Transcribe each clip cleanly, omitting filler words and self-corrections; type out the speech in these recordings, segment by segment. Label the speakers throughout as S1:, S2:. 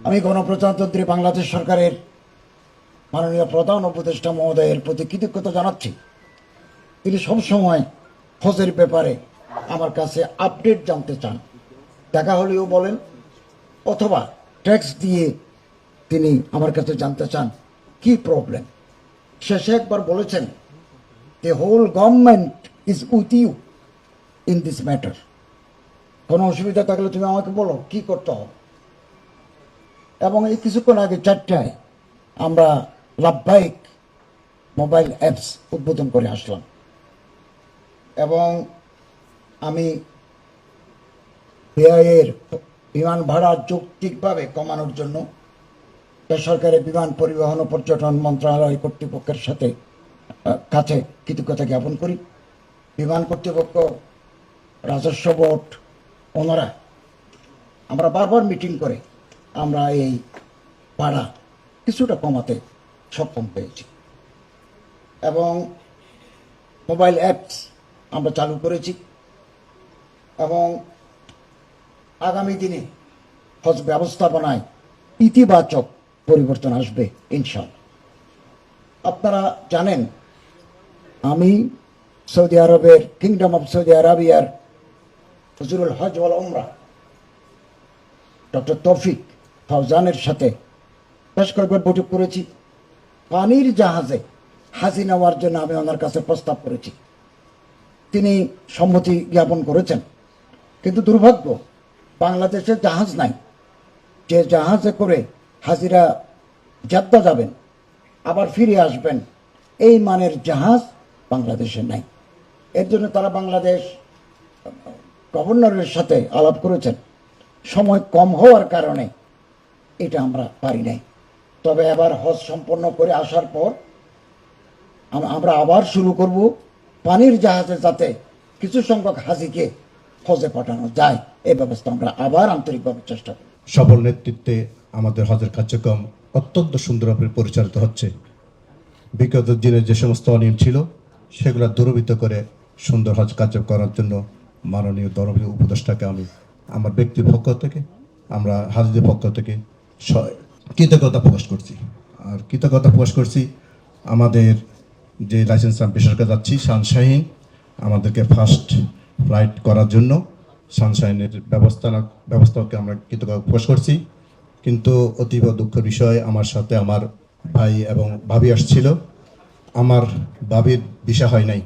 S1: আমি গণপ্রজাতন্ত্রী বাংলাদেশ সরকারের মাননীয় প্রধান উপদেষ্টা মহোদয়ের প্রতি কৃতজ্ঞতা জানাচ্ছি। তিনি সবসময় হজের ব্যাপারে আমার কাছে আপডেট জানতে চান, দেখা হলেও বলেন অথবা ট্যাক্স দিয়ে তিনি আমার কাছে জানতে চান কি প্রবলেম। শেষে একবার বলেছেন, the whole government is with you in this matter. কোনো অসুবিধা থাকলে তুমি আমাকে বলো কি করতে হবে। এবং এই কিছুক্ষণ আগে 4টায় আমরা লাভবাহিক মোবাইল অ্যাপস উদ্বোধন করে আসলাম এবং আমি ব্যয়ের বিমান ভাড়া যৌক্তিকভাবে কমানোর জন্য বেসরকারি বিমান পরিবহন ও পর্যটন মন্ত্রণালয় কর্তৃপক্ষের সাথে কাছে কৃতজ্ঞতা জ্ঞাপন করি। বিমান কর্তৃপক্ষ, রাজস্ব বোর্ড, ওনারা আমরা বারবার মিটিং করে আমরা এই ভাড়া কিছুটা কমাতে সক্ষম হয়েছি এবং মোবাইল অ্যাপস আমরা চালু করেছি এবং আগামী দিনে হজ ব্যবস্থাপনায় ইতিবাচক পরিবর্তন আসবে ইনশাআল্লাহ। আপনারা জানেন আমি সৌদি আরবের কিংডম অফ সৌদি আরবিয়ার হুজুরুল হজ ওয়াল উমরা ডক্টর তৌফিক ফাউজানের সাথে বেশ কয়েকবার বৈঠক করেছি। পানির জাহাজে হাজি নেওয়ার জন্য আমি ওনার কাছে প্রস্তাব করেছি, তিনি সম্মতি জ্ঞাপন করেছেন। কিন্তু দুর্ভাগ্য, বাংলাদেশে জাহাজ নাই। যে জাহাজে করে হাজিরা জেদ্দা যাবেন আবার ফিরে আসবেন, এই মানের জাহাজ বাংলাদেশে নাই। এর জন্য তারা বাংলাদেশ গভর্নরের সাথে আলাপ করেছেন। সময় কম হওয়ার কারণে এটা আমরা পারি নাই। তবে এবার হজ সম্পন্ন করে আসার পর আমরা আবার শুরু করব পানির জাহাজে, যাতে কিছু সংখ্যক হাজিকে হজে পাঠানো যায়। এই ব্যবস্থা আমরা আবার আন্তরিকভাবে চেষ্টা করি।
S2: সবল নেতৃত্বে আমাদের হজের কার্যক্রম অত্যন্ত সুন্দরভাবে পরিচালিত হচ্ছে। বিগত দিনের যে সমস্ত অনিয়ম ছিল সেগুলো দূরীভূত করে সুন্দর হজ কার্যক্রম করার জন্য মাননীয় ধর্মীয় উপদেষ্টাকে আমি আমার ব্যক্তির পক্ষ থেকে, আমরা হাজিদের পক্ষ থেকে কৃতজ্ঞতা প্রকাশ করছি। আর কৃতজ্ঞতা প্রকাশ করছি আমাদের যে লাইসেন্স আমি বেসরকারি যাচ্ছি সানশাইন, আমাদেরকে ফার্স্ট ফ্লাইট করার জন্য সানশাইনের ব্যবস্থাকে আমরা কৃতজ্ঞতা প্রকাশ করছি। কিন্তু অতীব দুঃখের বিষয়, আমার সাথে আমার ভাই এবং ভাবি আসছিল। আমার ভাবির ভিসা হয় নাই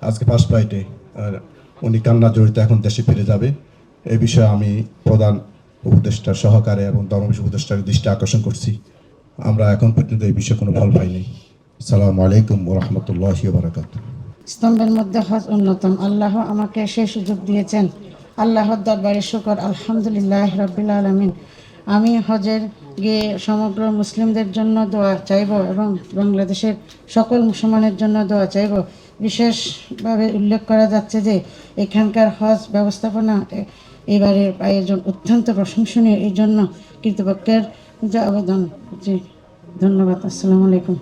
S2: আজকে ফার্স্ট ফ্লাইটে, আর উনি কান্না জড়িত এখন দেশে ফিরে যাবে। এই বিষয়ে আমি প্রধান উপদেষ্টার সহকারে এবং ধর্ম উপদেষ্টার দৃষ্টি আকর্ষণ করছি। আমরা এখন পর্যন্ত এই বিষয়ে কোনো ফল পাইনি। আসসালামু আলাইকুম ওয়া রাহমাতুল্লাহি ওয়া বারাকাতুহু।
S3: স্তম্ভের মধ্যে হজ অন্যতম। আল্লাহ আমাকে সেই সুযোগ দিয়েছেন। আল্লাহর দরবারে শুকর, আলহামদুলিল্লাহ রাব্বিল আলামিন। আমি হজের গিয়ে সমগ্র মুসলিমদের জন্য দোয়া চাইব এবং বাংলাদেশের সকল মুসলমানের জন্য দোয়া চাইব। বিশেষভাবে উল্লেখ করা যাচ্ছে যে এখানকার হজ ব্যবস্থাপনা এবারের আয়োজন অত্যন্ত প্রশংসনীয়। এই জন্য কর্তৃপক্ষের যে আবেদন, জি ধন্যবাদ। আসসালামু আলাইকুম।